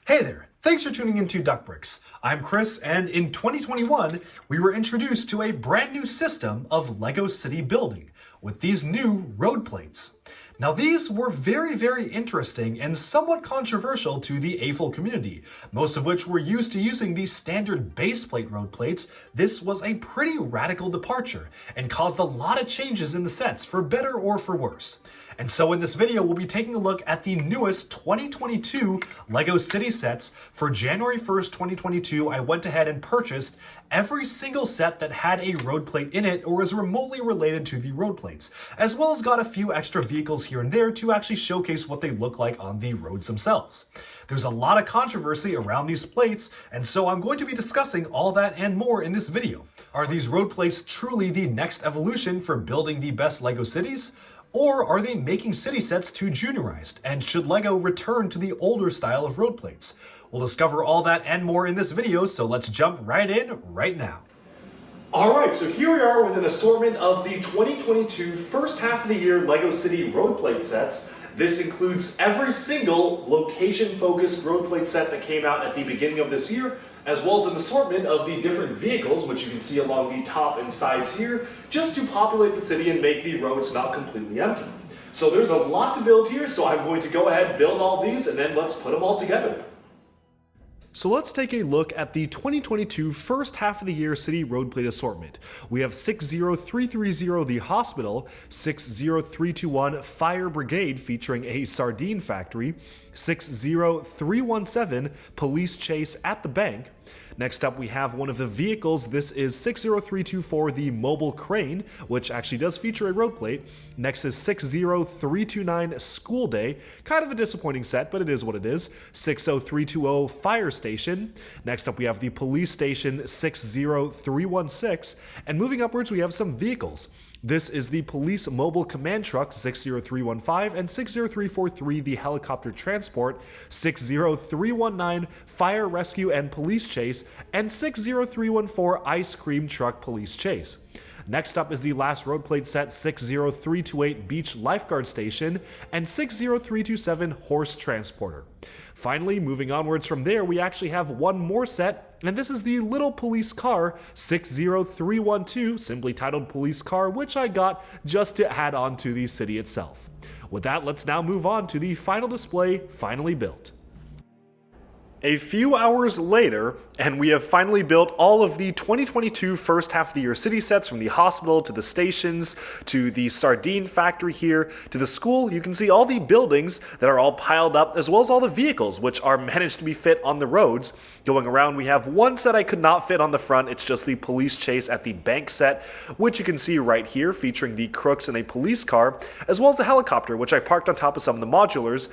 Hey there, thanks for tuning into Duckbricks. I'm Chris, and in 2021, we were introduced to a brand new system of LEGO city building with these new road plates. Now these were very interesting and somewhat controversial to the AFL community, most of which were used to using these standard base plate road plates. This was a pretty radical departure and caused a lot of changes in the sets, for better or for worse. And so in this video, we'll be taking a look at the newest 2022 LEGO City sets. For January 1st, 2022, I went ahead and purchased every single set that had a road plate in it or was remotely related to the road plates, as well as got a few extra vehicles here and there to actually showcase what they look like on the roads themselves. There's a lot of controversy around these plates, and so I'm going to be discussing all that and more in this video. Are these road plates truly the next evolution for building the best LEGO cities? Or are they making city sets too juniorized? And should LEGO return to the older style of road plates? We'll discover all that and more in this video, so let's jump right in right now. Alright, so here we are with an assortment of the 2022 first half of the year LEGO City road plate sets. This includes every single location-focused road plate set that came out at the beginning of this year, as well as an assortment of the different vehicles, which you can see along the top and sides here, just to populate the city and make the roads not completely empty. So there's a lot to build here, so I'm going to go ahead, build all these, and then let's put them all together. So let's take a look at the 2022 first half of the year city road plate assortment. We have 60330 the hospital, 60321 Fire Brigade featuring a sardine factory, 60317 police chase at the bank. Next up we have one of the vehicles. This is 60324 the mobile crane, which actually does feature a road plate. Next is 60329 school day, kind of a disappointing set, but it is what it is. 60320 fire station. Next up we have the police station 60316, and moving upwards we have some vehicles. This is the police mobile command truck 60315 and 60343 the helicopter transport, 60319 fire rescue and police chase, and 60314 ice cream truck police chase. Next up is the last road plate set 60328 beach lifeguard station and 60327 horse transporter. Finally, moving onwards from there, we actually have one more set, and this is the little police car 60312, simply titled police car, which I got just to add on to the city itself. With that, let's now move on to the final display, finally built. A few hours later, and we have finally built all of the 2022 first half of the year city sets, from the hospital to the stations to the sardine factory here to the school. You can see all the buildings that are all piled up, as well as all the vehicles which are managed to be fit on the roads. Going around, we have one set I could not fit on the front. It's just the police chase at the bank set, which you can see right here, featuring the Crooks and a police car, as well as the helicopter, which I parked on top of some of the modulars.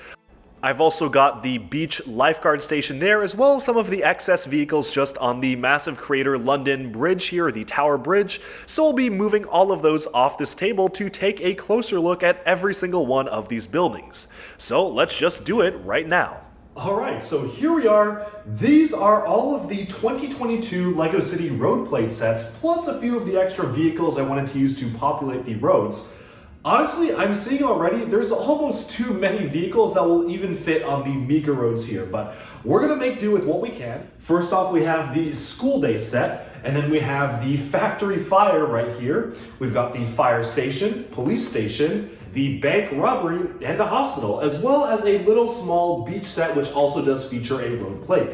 I've also got the beach lifeguard station there, as well as some of the excess vehicles just on the massive crater London Bridge here, the Tower Bridge. So we'll be moving all of those off this table to take a closer look at every single one of these buildings. So let's just do it right now. Alright, so here we are. These are all of the 2022 LEGO City road plate sets, plus a few of the extra vehicles I wanted to use to populate the roads. Honestly, I'm seeing already there's almost too many vehicles that will even fit on the meager roads here, but we're gonna make do with what we can. First off, we have the school day set, and then we have the factory fire right here. We've got the fire station, police station, the bank robbery, and the hospital, as well as a little small beach set, which also does feature a road plate.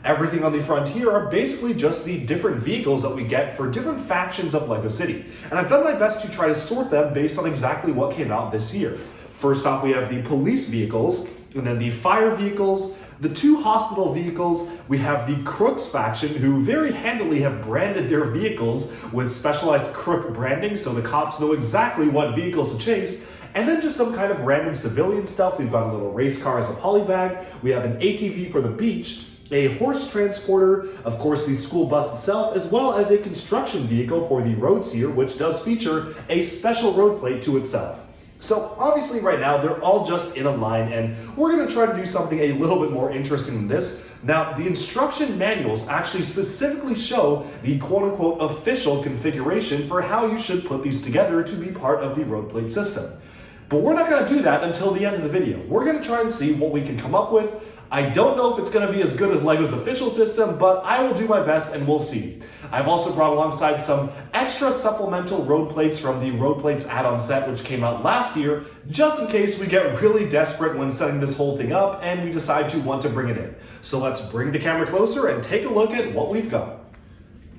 Everything on the front here are basically just the different vehicles that we get for different factions of LEGO City. And I've done my best to try to sort them based on exactly what came out this year. First off, we have the police vehicles, and then the fire vehicles, the two hospital vehicles. We have the Crooks faction, who very handily have branded their vehicles with specialized Crook branding, so the cops know exactly what vehicles to chase. And then just some kind of random civilian stuff. We've got a little race car as a polybag. We have an ATV for the beach, a horse transporter, of course the school bus itself, as well as a construction vehicle for the roads here, which does feature a special road plate to itself. So obviously right now they're all just in a line, and we're going to try to do something a little bit more interesting than this. Now, the instruction manuals actually specifically show the quote-unquote official configuration for how you should put these together to be part of the road plate system. But we're not going to do that until the end of the video. We're going to try and see what we can come up with. I don't know if it's going to be as good as LEGO's official system, but I will do my best and we'll see. I've also brought alongside some extra supplemental road plates from the road plates add-on set which came out last year, just in case we get really desperate when setting this whole thing up and we decide to want to bring it in. So let's bring the camera closer and take a look at what we've got.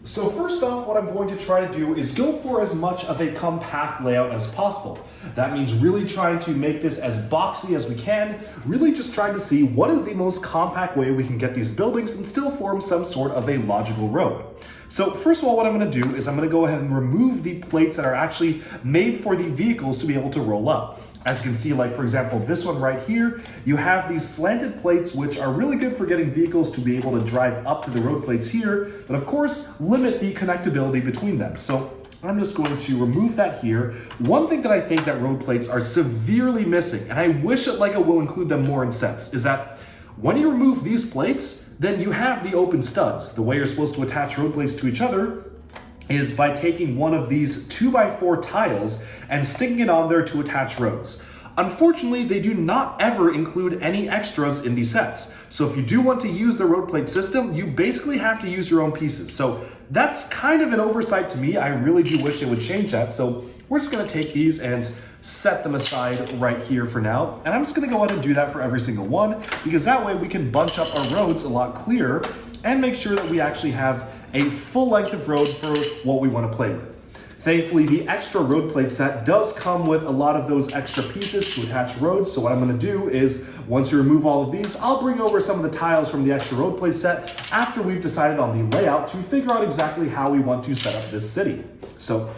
So first off, what I'm going to try to do is go for as much of a compact layout as possible. That means really trying to make this as boxy as we can, really just trying to see what is the most compact way we can get these buildings and still form some sort of a logical road. So first of all, what I'm going to do is I'm going to go ahead and remove the plates that are actually made for the vehicles to be able to roll up. As you can see, like for example, this one right here, you have these slanted plates which are really good for getting vehicles to be able to drive up to the road plates here, but of course limit the connectability between them. So I'm just going to remove that here. One thing that I think that road plates are severely missing, and I wish that LEGO will include them more in sets, is that when you remove these plates, then you have the open studs. The way you're supposed to attach road plates to each other is by taking one of these 2x4 tiles and sticking it on there to attach roads. Unfortunately, they do not ever include any extras in these sets. So if you do want to use the road plate system, you basically have to use your own pieces. So that's kind of an oversight to me. I really do wish they would change that. So we're just gonna take these and set them aside right here for now. And I'm just gonna go ahead and do that for every single one, because that way we can bunch up our roads a lot clearer and make sure that we actually have a full length of road for what we want to play with. Thankfully, the extra road plate set does come with a lot of those extra pieces to attach roads. So what I'm going to do is, once we remove all of these, I'll bring over some of the tiles from the extra road plate set after we've decided on the layout to figure out exactly how we want to set up this city. So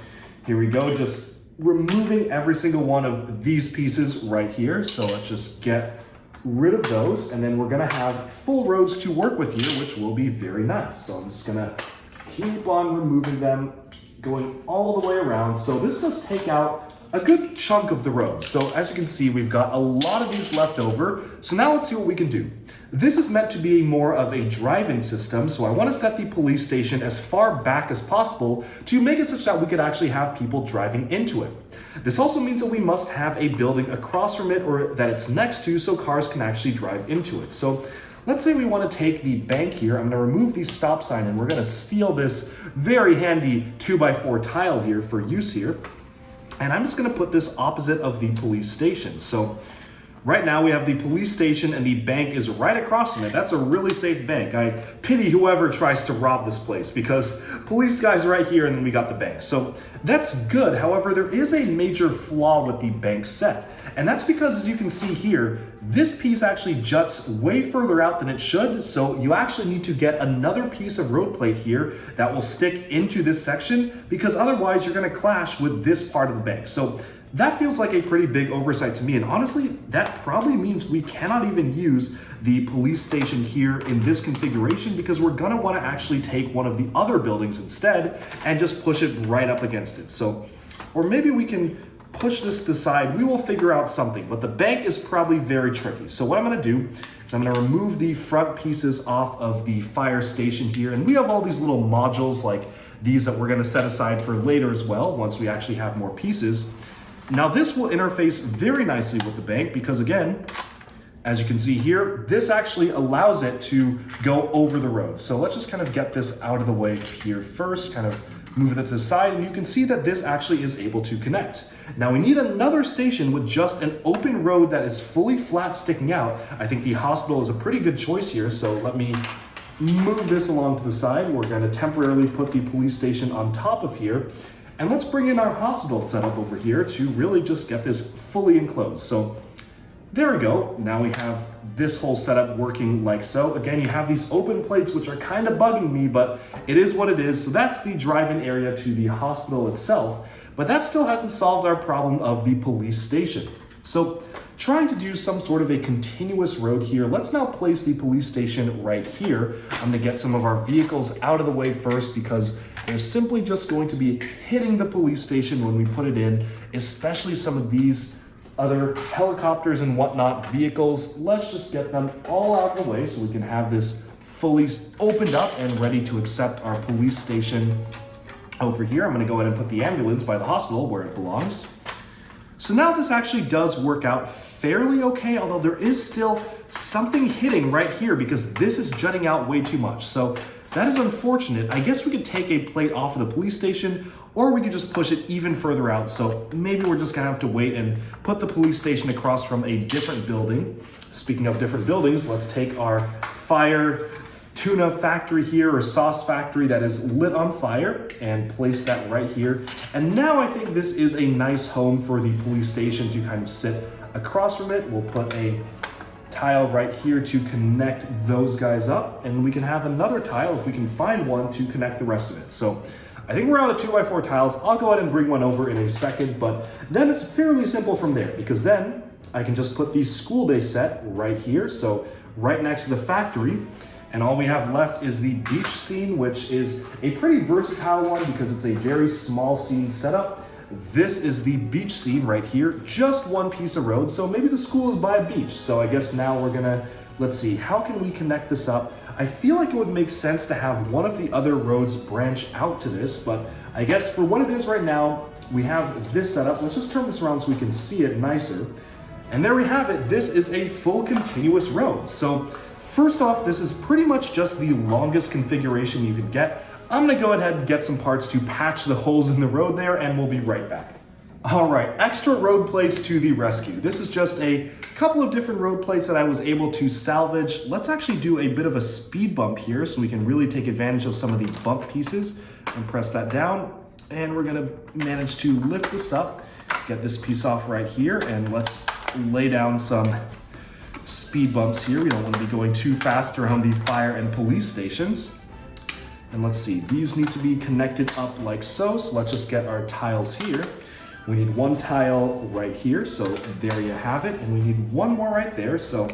here we go, just removing every single one of these pieces right here. So let's just get rid of those, and then we're gonna have full roads to work with here, which will be very nice. So I'm just gonna keep on removing them, going all the way around. So this does take out a good chunk of the road. So as you can see, we've got a lot of these left over. So now let's see what we can do. This is meant to be more of a drive-in system, so I want to set the police station as far back as possible to make it such that we could actually have people driving into it. This also means that we must have a building across from it or that it's next to so cars can actually drive into it. So let's say we want to take the bank here. I'm going to remove the stop sign and we're going to steal this very handy 2x4 tile here for use here. And I'm just going to put this opposite of the police station. So right now we have the police station and the bank is right across from it. That's a really safe bank. I pity whoever tries to rob this place because police guys right here and then we got the bank. So that's good. However, there is a major flaw with the bank set. And that's because, as you can see here, this piece actually juts way further out than it should. So you actually need to get another piece of road plate here that will stick into this section, because otherwise you're going to clash with this part of the bank. So that feels like a pretty big oversight to me, and honestly, that probably means we cannot even use the police station here in this configuration, because we're gonna wanna actually take one of the other buildings instead and just push it right up against it. So, or maybe we can push this to the side. We will figure out something, but the bank is probably very tricky. So what I'm gonna do is I'm gonna remove the front pieces off of the fire station here, and we have all these little modules like these that we're gonna set aside for later as well, once we actually have more pieces. Now this will interface very nicely with the bank because, again, as you can see here, this actually allows it to go over the road. So let's just kind of get this out of the way here first, kind of move it to the side, and you can see that this actually is able to connect. Now we need another station with just an open road that is fully flat sticking out. I think the hospital is a pretty good choice here, so let me move this along to the side. We're gonna temporarily put the police station on top of here. And let's bring in our hospital setup over here to really just get this fully enclosed. So there we go. Now we have this whole setup working like so. Again, you have these open plates, which are kind of bugging me, but it is what it is. So that's the drive-in area to the hospital itself, but that still hasn't solved our problem of the police station. So trying to do some sort of a continuous road here, let's now place the police station right here. I'm gonna get some of our vehicles out of the way first because they're simply just going to be hitting the police station when we put it in, especially some of these other helicopters and whatnot vehicles. Let's just get them all out of the way so we can have this fully opened up and ready to accept our police station over here. I'm gonna go ahead and put the ambulance by the hospital where it belongs. So now this actually does work out fairly okay, although there is still something hitting right here because this is jutting out way too much. So that is unfortunate. I guess we could take a plate off of the police station, or we could just push it even further out. So maybe we're just gonna have to wait and put the police station across from a different building. Speaking of different buildings, let's take our fire tuna factory here, or sauce factory that is lit on fire, and place that right here. And now I think this is a nice home for the police station to kind of sit across from it. We'll put a tile right here to connect those guys up, and we can have another tile if we can find one to connect the rest of it. So I think we're out of 2x4 tiles. I'll go ahead and bring one over in a second, but then it's fairly simple from there, because then I can just put the school day set right here, so right next to the factory, and all we have left is the beach scene, which is a pretty versatile one because it's a very small scene setup. This is the beach scene right here, just one piece of road, so maybe the school is by a beach. So I guess now we're gonna, let's see, how can we connect this up? I feel like it would make sense to have one of the other roads branch out to this, but I guess for what it is right now, we have this setup. Let's just turn this around so we can see it nicer. And there we have it. This is a full continuous road. So first off, this is pretty much just the longest configuration you could get. I'm gonna go ahead and get some parts to patch the holes in the road there, and we'll be right back. All right, extra road plates to the rescue. This is just a couple of different road plates that I was able to salvage. Let's actually do a bit of a speed bump here so we can really take advantage of some of the bump pieces, and press that down. And we're gonna manage to lift this up, get this piece off right here, and let's lay down some speed bumps here. We don't want to be going too fast around the fire and police stations. And let's see, these need to be connected up like so. So let's just get our tiles here. We need one tile right here, so there you have it. And we need one more right there. So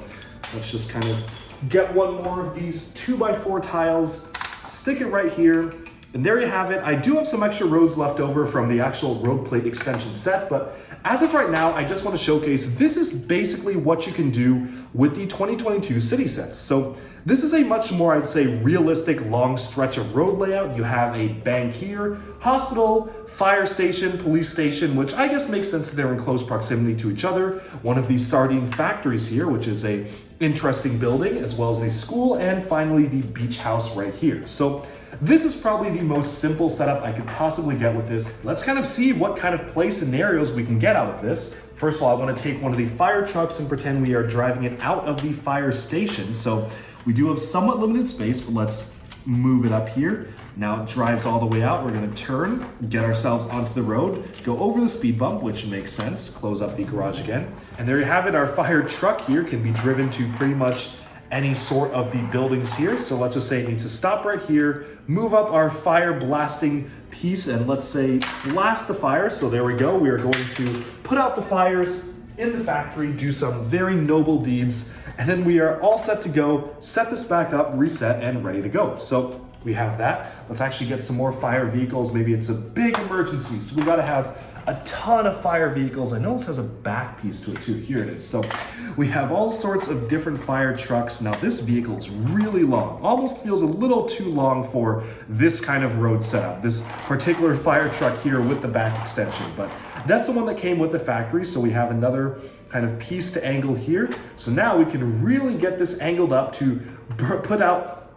let's just kind of get one more of these 2x4 tiles, stick it right here, and there you have it. I do have some extra roads left over from the actual road plate extension set, but as of right now, I just want to showcase this is basically what you can do with the 2022 city sets. So this is a much more, I'd say, realistic long stretch of road layout. You have a bank here, hospital, fire station, police station, which I guess makes sense that they're in close proximity to each other. One of these sardine factories here, which is a interesting building, as well as the school, and finally the beach house right here. So this is probably the most simple setup I could possibly get with this. Let's kind of see what kind of play scenarios we can get out of this. First of all, I want to take one of the fire trucks and pretend we are driving it out of the fire station. So we do have somewhat limited space, but let's move it up here. Now it drives all the way out. We're going to turn, get ourselves onto the road, go over the speed bump, which makes sense, close up the garage again. And there you have it. Our fire truck here can be driven to pretty much any sort of the buildings here. So let's just say it needs to stop right here, move up our fire blasting piece, and let's say blast the fire. So there we go. We are going to put out the fires in the factory, do some very noble deeds, and then we are all set to go, set this back up, reset, and ready to go. So we have that. Let's actually get some more fire vehicles. Maybe it's a big emergency, so we gotta have a ton of fire vehicles. I know this has a back piece to it too. Here it is. So we have all sorts of different fire trucks. Now this vehicle is really long, almost feels a little too long for this kind of road setup, this particular fire truck here with the back extension, but that's the one that came with the factory. So we have another kind of piece to angle here. So now we can really get this angled up to put out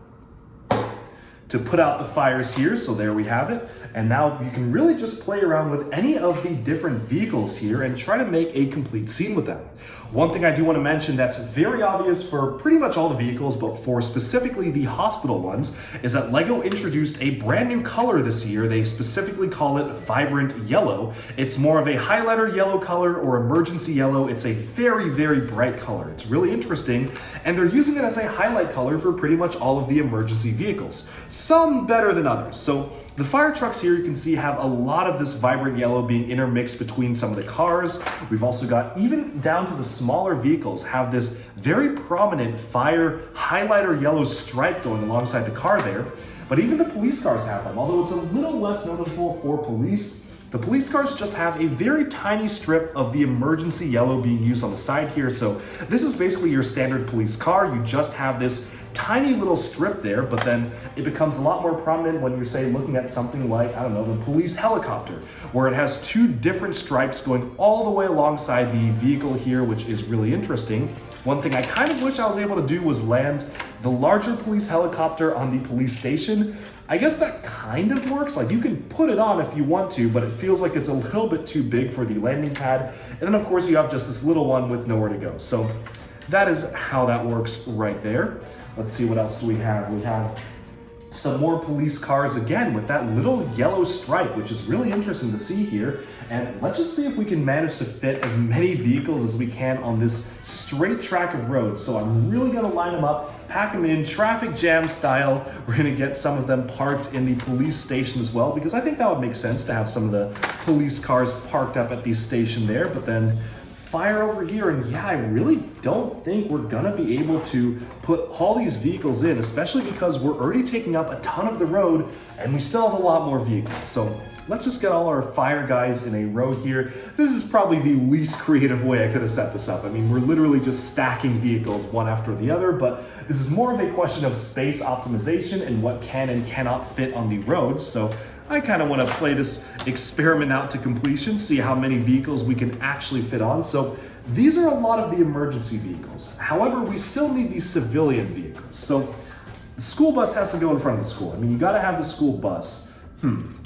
the fires here. So there we have it. And now you can really just play around with any of the different vehicles here and try to make a complete scene with them. One thing I do want to mention that's very obvious for pretty much all the vehicles, but for specifically the hospital ones, is that LEGO introduced a brand new color this year. They specifically call it Vibrant Yellow. It's more of a highlighter yellow color or emergency yellow. It's a very, very bright color. It's really interesting, and they're using it as a highlight color for pretty much all of the emergency vehicles. Some better than others. So the fire trucks here, you can see, have a lot of this vibrant yellow being intermixed between some of the cars. We've also got, even down to the smaller vehicles, have this very prominent fire highlighter yellow stripe going alongside the car there. But even the police cars have them, although it's a little less noticeable for police. The police cars just have a very tiny strip of the emergency yellow being used on the side here. So this is basically your standard police car. You just have this tiny little strip there, but then it becomes a lot more prominent when you're, say, looking at something like, I don't know, the police helicopter, where it has two different stripes going all the way alongside the vehicle here, which is really interesting. One thing I kind of wish I was able to do was land the larger police helicopter on the police station. I guess that kind of works. Like, you can put it on if you want to, but it feels like it's a little bit too big for the landing pad. And then of course you have just this little one with nowhere to go. So that is how that works right there. Let's see, what else do we have? We have some more police cars again with that little yellow stripe, which is really interesting to see here. And let's just see if we can manage to fit as many vehicles as we can on this straight track of roads. So I'm really gonna line them up, pack them in traffic jam style. We're gonna get some of them parked in the police station as well, because I think that would make sense to have some of the police cars parked up at the station there, but then fire over here. And yeah, I really don't think we're gonna be able to put all these vehicles in, especially because we're already taking up a ton of the road and we still have a lot more vehicles. So let's just get all our fire guys in a row here. This is probably the least creative way I could have set this up. I mean, we're literally just stacking vehicles one after the other, but this is more of a question of space optimization and what can and cannot fit on the road. So I kind of want to play this experiment out to completion, see how many vehicles we can actually fit on. So these are a lot of the emergency vehicles. However, we still need these civilian vehicles. So the school bus has to go in front of the school. I mean, you got to have the school bus.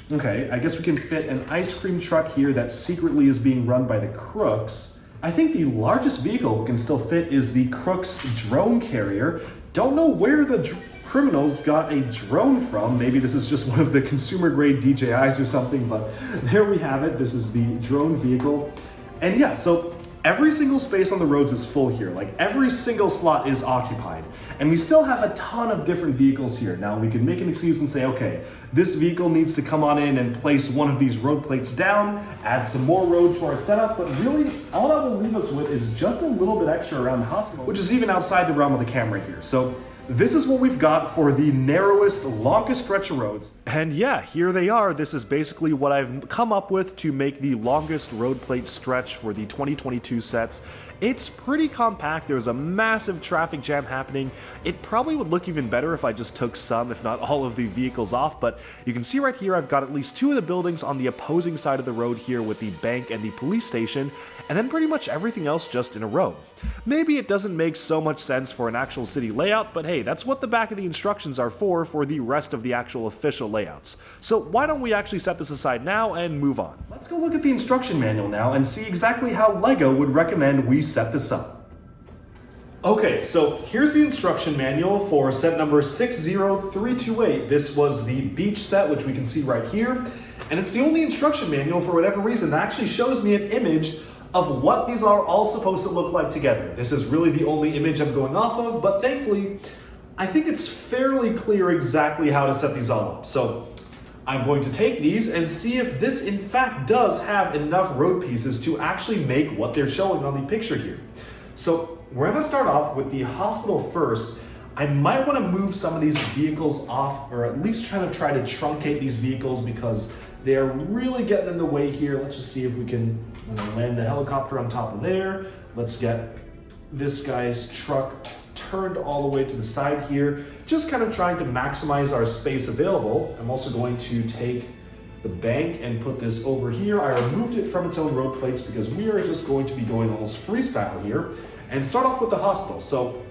Okay, I guess we can fit an ice cream truck here that secretly is being run by the Crooks. I think the largest vehicle we can still fit is the Crooks drone carrier. Don't know where the criminals got a drone from. Maybe this is just one of the consumer grade DJIs or something, but there we have it. This is the drone vehicle. And yeah, so every single space on the roads is full here. Like, every single slot is occupied. And we still have a ton of different vehicles here. Now we can make an excuse and say, okay, this vehicle needs to come on in and place one of these road plates down, add some more road to our setup, but really all that will leave us with is just a little bit extra around the hospital, which is even outside the realm of the camera here. So this is what we've got for the narrowest, longest stretch of roads. And yeah, here they are. This is basically what I've come up with to make the longest road plate stretch for the 2022 sets. It's pretty compact. There's a massive traffic jam happening. It probably would look even better if I just took some, if not all of the vehicles off, but you can see right here I've got at least two of the buildings on the opposing side of the road here with the bank and the police station, and then pretty much everything else just in a row. Maybe it doesn't make so much sense for an actual city layout, but hey, that's what the back of the instructions are for the rest of the actual official layouts. So why don't we actually set this aside now and move on? Let's go look at the instruction manual now and see exactly how LEGO would recommend we set this up. Okay, so here's the instruction manual for set number 60328. This was the beach set, which we can see right here. And it's the only instruction manual, for whatever reason, that actually shows me an image of what these are all supposed to look like together. This is really the only image I'm going off of, but thankfully, I think it's fairly clear exactly how to set these all up. So I'm going to take these and see if this in fact does have enough road pieces to actually make what they're showing on the picture here. So we're gonna start off with the hospital first. I might wanna move some of these vehicles off, or at least try to truncate these vehicles because they're really getting in the way here. Let's just see if we can land the helicopter on top of there. Let's get this guy's truck turned all the way to the side here, just kind of trying to maximize our space available. I'm also going to take the bank and put this over here. I removed it from its own road plates because we are just going to be going almost freestyle here and start off with the hospital. So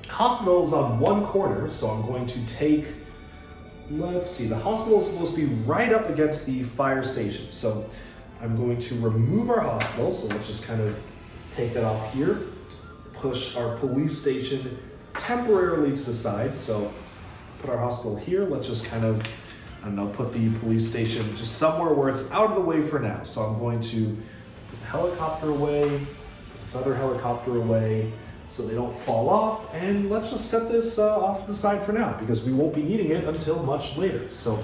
hospital is on one corner, so I'm going to take, let's see, the hospital is supposed to be right up against the fire station. So I'm going to remove our hospital, so let's just kind of take that off here. Push our police station temporarily to the side. So put our hospital here. Let's just kind of, I don't know, put the police station just somewhere where it's out of the way for now. So I'm going to put the helicopter away, put this other helicopter away so they don't fall off. And let's just set this off to the side for now because we won't be needing it until much later. So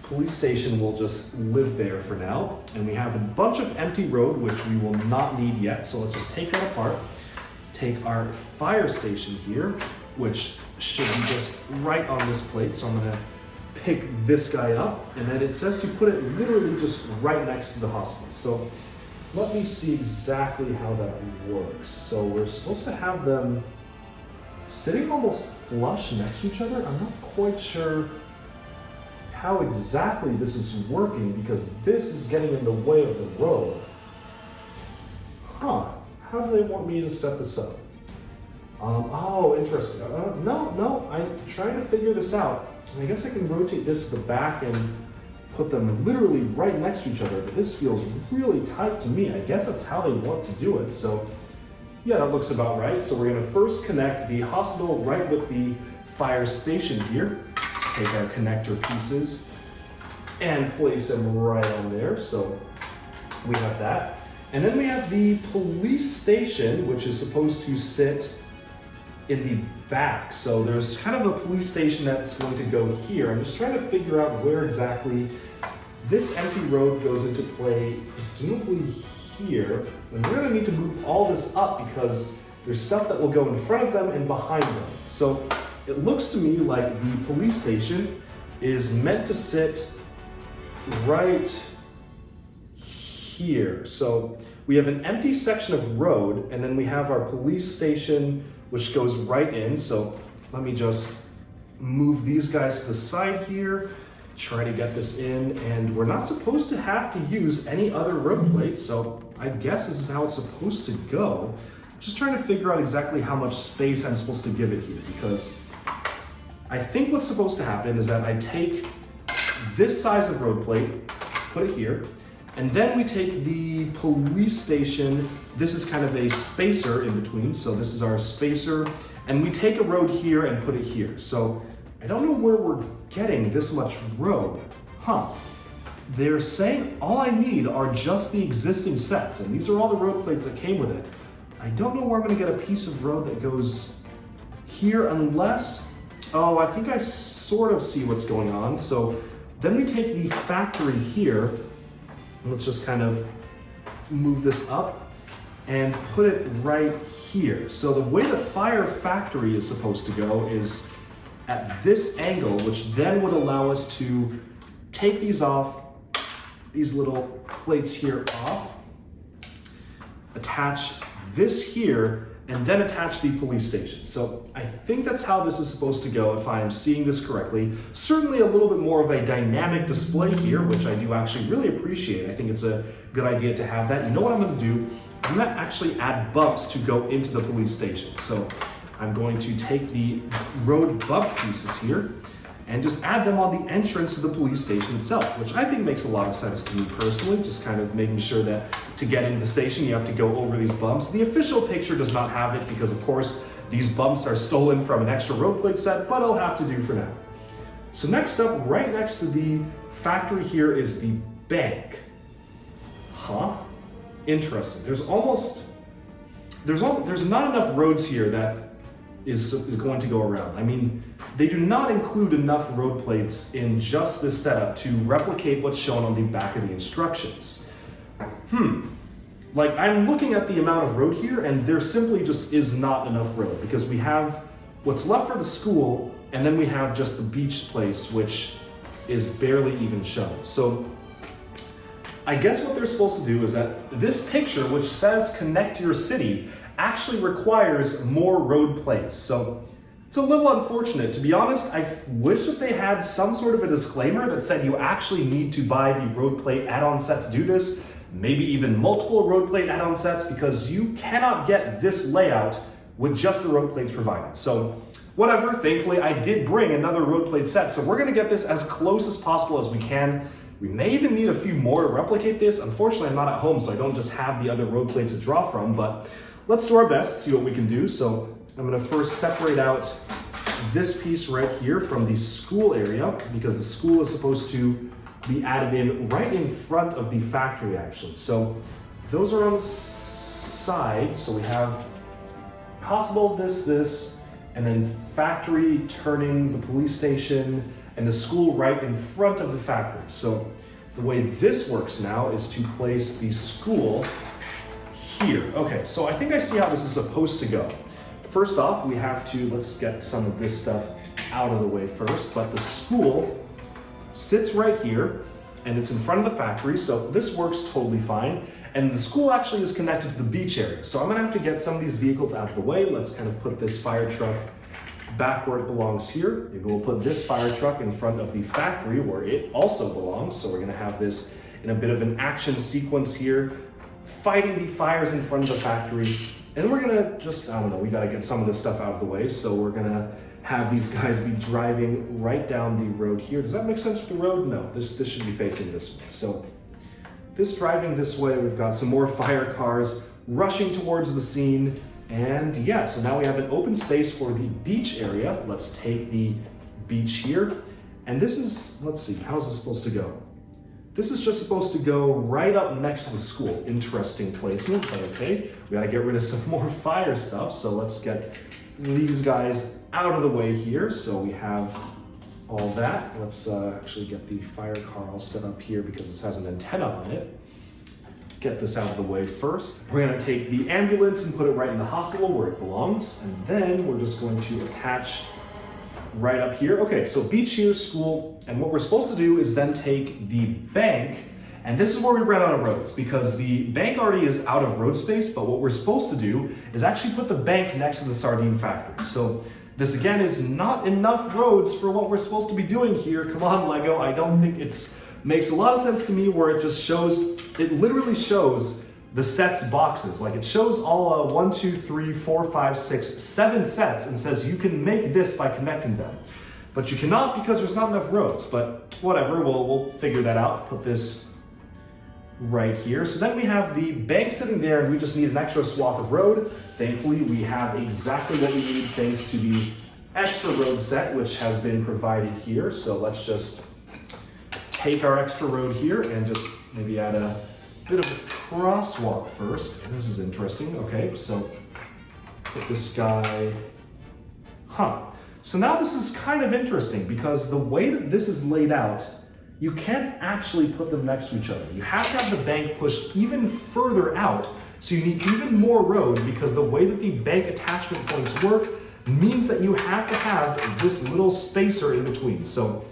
police station will just live there for now. And we have a bunch of empty road, which we will not need yet. So let's just take that apart. Take our fire station here, which should be just right on this plate. So I'm gonna pick this guy up, and then it says to put it literally just right next to the hospital. So let me see exactly how that works. So we're supposed to have them sitting almost flush next to each other. I'm not quite sure how exactly this is working because this is getting in the way of the road. Huh, how do they want me to set this up? Oh, interesting. No, I'm trying to figure this out. I guess I can rotate this to the back and put them literally right next to each other, but this feels really tight to me. I guess that's how they want to do it. So yeah, that looks about right. So we're gonna first connect the hospital right with the fire station here. Let's take our connector pieces and place them right on there. So we have that. And then we have the police station, which is supposed to sit in the back. So there's kind of a police station that's going to go here. I'm just trying to figure out where exactly this empty road goes into play, presumably here. And we're gonna need to move all this up because there's stuff that will go in front of them and behind them. So it looks to me like the police station is meant to sit right here. So we have an empty section of road, and then we have our police station, which goes right in. So let me just move these guys to the side here, try to get this in, and we're not supposed to have to use any other road plates, so I guess this is how it's supposed to go. Just trying to figure out exactly how much space I'm supposed to give it here, because I think what's supposed to happen is that I take this size of road plate, put it here, and then we take the police station. This is kind of a spacer in between, so this is our spacer, and we take a road here and put it here. So I don't know where we're getting this much road. They're saying all I need are just the existing sets, and these are all the road plates that came with it. I don't know where I'm gonna get a piece of road that goes here unless, oh, I think I sort of see what's going on. So then we take the factory here. Let's just kind of move this up and put it right here. So the way the fire factory is supposed to go is at this angle, which then would allow us to take these off, these little plates here off, attach this here, and then attach the police station. So I think that's how this is supposed to go if I'm seeing this correctly. Certainly a little bit more of a dynamic display here, which I do actually really appreciate. I think it's a good idea to have that. You know what I'm gonna do? I'm gonna actually add bumps to go into the police station. So I'm going to take the road bump pieces here and just add them on the entrance to the police station itself, which I think makes a lot of sense to me personally, just kind of making sure that to get into the station, you have to go over these bumps. The official picture does not have it because, of course, these bumps are stolen from an extra road plate set, but it'll have to do for now. So next up, right next to the factory here is the bank. Interesting. There's not enough roads here that is going to go around. I mean, they do not include enough road plates in just this setup to replicate what's shown on the back of the instructions. Like, I'm looking at the amount of road here, and there simply just is not enough road, because we have what's left for the school, and then we have just the beach place, which is barely even shown. So I guess what they're supposed to do is that this picture, which says connect your city, actually requires more road plates. So it's a little unfortunate. To be honest, I wish that they had some sort of a disclaimer that said you actually need to buy the road plate add-on set to do this, maybe even multiple road plate add-on sets, because you cannot get this layout with just the road plates provided. So whatever, thankfully I did bring another road plate set, so we're gonna get this as close as possible as we can. We may even need a few more to replicate this. Unfortunately, I'm not at home, so I don't just have the other road plates to draw from, but let's do our best, see what we can do. So I'm gonna first separate out this piece right here from the school area, because the school is supposed to be added in right in front of the factory actually. So those are on the side. So we have possible this, and then factory turning the police station and the school right in front of the factory. So the way this works now is to place the school here. Okay, so I think I see how this is supposed to go. First off, we have to, let's get some of this stuff out of the way first, but the school sits right here and it's in front of the factory, so this works totally fine. And the school actually is connected to the beach area. So I'm gonna have to get some of these vehicles out of the way. Let's kind of put this fire truck back where it belongs here. Maybe we'll put this fire truck in front of the factory where it also belongs. So we're gonna have this in a bit of an action sequence here. fighting the fires in front of the factory. And we're gonna just, I don't know, we gotta get some of this stuff out of the way. So we're gonna have these guys be driving right down the road here. Does that make sense with the road? No, this should be facing this way. So this driving this way, we've got some more fire cars rushing towards the scene. And yeah, so now we have an open space for the beach area. Let's take the beach here. And this is, let's see, how's this supposed to go? This is just supposed to go right up next to the school. Interesting placement, but okay. We gotta get rid of some more fire stuff. So let's get these guys out of the way here. So we have all that. Let's actually get the fire car all set up here because this has an antenna on it. Get this out of the way first. We're gonna take the ambulance and put it right in the hospital where it belongs. And then we're just going to attach right up here. Okay, so beach here, school, and what we're supposed to do is then take the bank, and this is where we ran out of roads because the bank already is out of road space, but what we're supposed to do is actually put the bank next to the sardine factory. So this again is not enough roads for what we're supposed to be doing here. Come on, Lego, I don't think makes a lot of sense to me where it just shows, it literally shows the sets boxes. Like it shows all 1, 2, 3, 4, 5, 6, 7 sets and says you can make this by connecting them. But you cannot because there's not enough roads, but whatever, we'll figure that out. Put this right here. So then we have the bank sitting there and we just need an extra swath of road. Thankfully, we have exactly what we need thanks to the extra road set, which has been provided here. So let's just take our extra road here and just maybe add a bit of a crosswalk first. This is interesting. Okay, so put this guy, So now this is kind of interesting because the way that this is laid out, you can't actually put them next to each other. You have to have the bank pushed even further out, so you need even more road because the way that the bank attachment points work means that you have to have this little spacer in between. So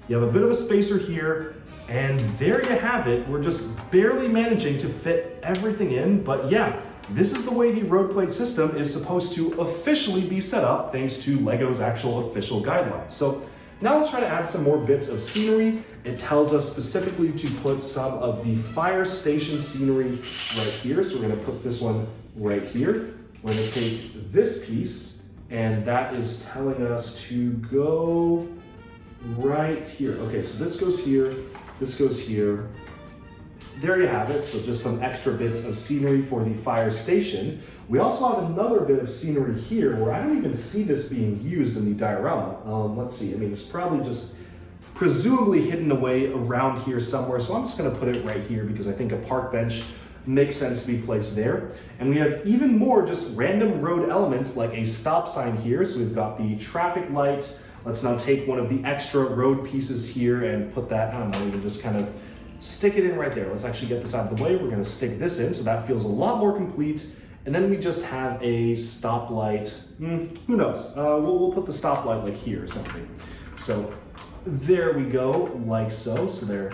you have a bit of a spacer here, and there you have it. We're just barely managing to fit everything in, but yeah, this is the way the road plate system is supposed to officially be set up thanks to LEGO's actual official guidelines. So now let's try to add some more bits of scenery. It tells us specifically to put some of the fire station scenery right here. So we're gonna put this one right here. We're gonna take this piece, and that is telling us to go right here. Okay, so this goes here. This goes here. There you have it. So just some extra bits of scenery for the fire station. We also have another bit of scenery here where I don't even see this being used in the diorama. Let's see. I mean, it's probably just presumably hidden away around here somewhere. So I'm just going to put it right here because I think a park bench makes sense to be placed there. And we have even more just random road elements like a stop sign here. So we've got the traffic light. Let's now take one of the extra road pieces here and put that, I don't know, even just kind of stick it in right there. Let's actually get this out of the way. We're going to stick this in, so that feels a lot more complete. And then we just have a stoplight. Who knows? We'll put the stoplight like here or something. So there we go, like so. So there,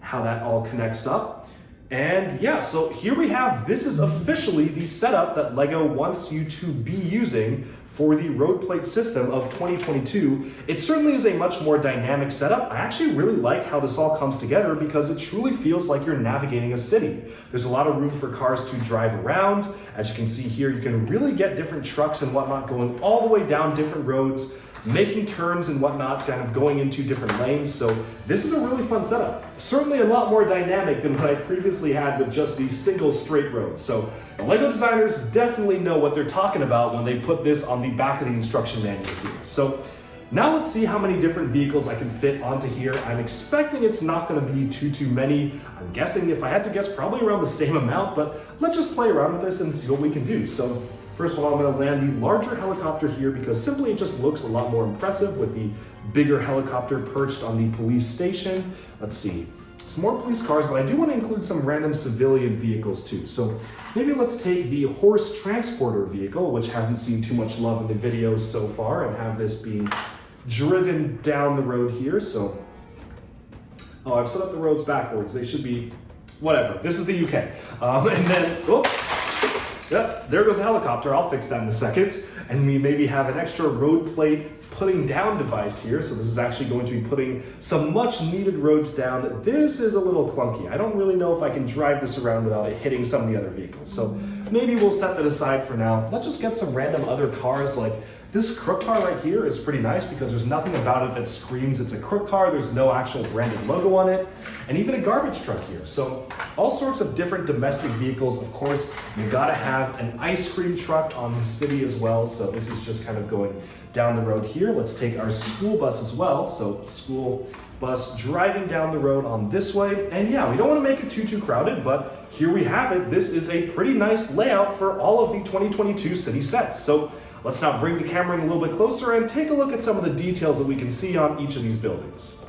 how that all connects up. And yeah, so here we have, this is officially the setup that LEGO wants you to be using for the road plate system of 2022. It certainly is a much more dynamic setup. I actually really like how this all comes together because it truly feels like you're navigating a city. There's a lot of room for cars to drive around. As you can see here, you can really get different trucks and whatnot going all the way down different roads, making turns and whatnot, kind of going into different lanes. So this is a really fun setup. Certainly a lot more dynamic than what I previously had with just these single straight roads. So the LEGO designers definitely know what they're talking about when they put this on the back of the instruction manual here. So now let's see how many different vehicles I can fit onto here. I'm expecting it's not going to be too many. I'm guessing, if I had to guess, probably around the same amount, but let's just play around with this and see what we can do. So first of all, I'm going to land the larger helicopter here because simply it just looks a lot more impressive with the bigger helicopter perched on the police station. Let's see, some more police cars, but I do want to include some random civilian vehicles too. So maybe let's take the horse transporter vehicle, which hasn't seen too much love in the videos so far, and have this being driven down the road here. So, oh, I've set up the roads backwards. They should be, whatever. This is the UK. And then, oops. Yep, there goes the helicopter. I'll fix that in a second. And we maybe have an extra road plate putting down device here. So this is actually going to be putting some much needed roads down. This is a little clunky. I don't really know if I can drive this around without it hitting some of the other vehicles. So maybe we'll set that aside for now. Let's just get some random other cars. Like this Crook Car right here is pretty nice because there's nothing about it that screams it's a Crook Car. There's no actual branded logo on it. And even a garbage truck here. So all sorts of different domestic vehicles. Of course, you gotta have an ice cream truck on the city as well. So this is just kind of going down the road here. Let's take our school bus as well. So school bus driving down the road on this way. And yeah, we don't want to make it too crowded, but here we have it. This is a pretty nice layout for all of the 2022 city sets. So let's now bring the camera in a little bit closer and take a look at some of the details that we can see on each of these buildings.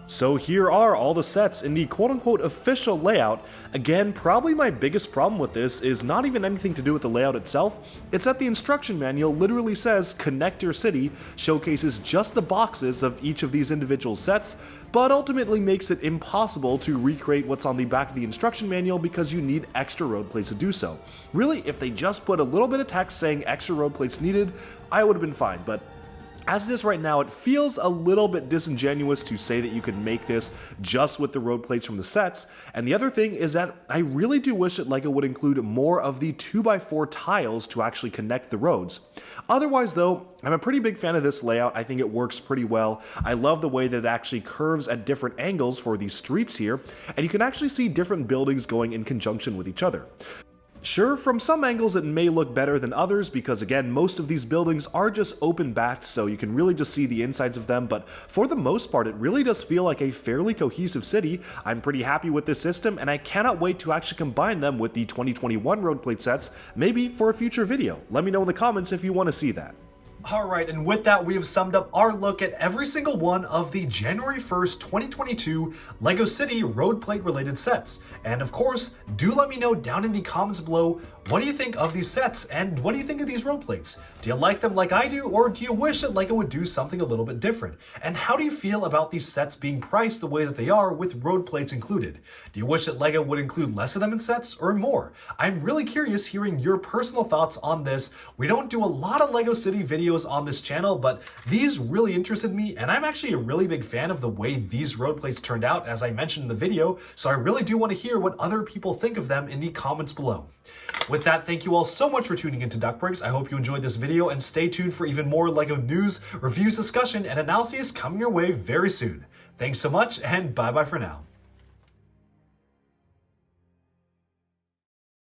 So here are all the sets in the quote-unquote official layout. Again, probably my biggest problem with this is not even anything to do with the layout itself. It's that the instruction manual literally says connect your city, showcases just the boxes of each of these individual sets, but ultimately makes it impossible to recreate what's on the back of the instruction manual because you need extra road plates to do so. Really, if they just put a little bit of text saying extra road plates needed, I would have been fine, but as it is right now, it feels a little bit disingenuous to say that you could make this just with the road plates from the sets. And the other thing is that I really do wish that LEGO would include more of the 2x4 tiles to actually connect the roads. Otherwise though, I'm a pretty big fan of this layout. I think it works pretty well. I love the way that it actually curves at different angles for these streets here, and you can actually see different buildings going in conjunction with each other. Sure, from some angles it may look better than others because again, most of these buildings are just open-backed, so you can really just see the insides of them, but for the most part it really does feel like a fairly cohesive city. I'm pretty happy with this system, and I cannot wait to actually combine them with the 2021 road plate sets, maybe for a future video. Let me know in the comments if you want to see that. Alright, and with that, we have summed up our look at every single one of the January 1st, 2022 LEGO City road plate related sets. And of course, do let me know down in the comments below, what do you think of these sets, and what do you think of these road plates? Do you like them like I do, or do you wish that LEGO would do something a little bit different? And how do you feel about these sets being priced the way that they are with road plates included? Do you wish that LEGO would include less of them in sets, or more? I'm really curious hearing your personal thoughts on this. We don't do a lot of LEGO City videos on this channel, but these really interested me, and I'm actually a really big fan of the way these road plates turned out, as I mentioned in the video, so I really do want to hear what other people think of them in the comments below. With that, thank you all so much for tuning into Duck Breaks. I hope you enjoyed this video, and stay tuned for even more LEGO news, reviews, discussion, and analyses coming your way very soon. Thanks so much, and bye-bye for now.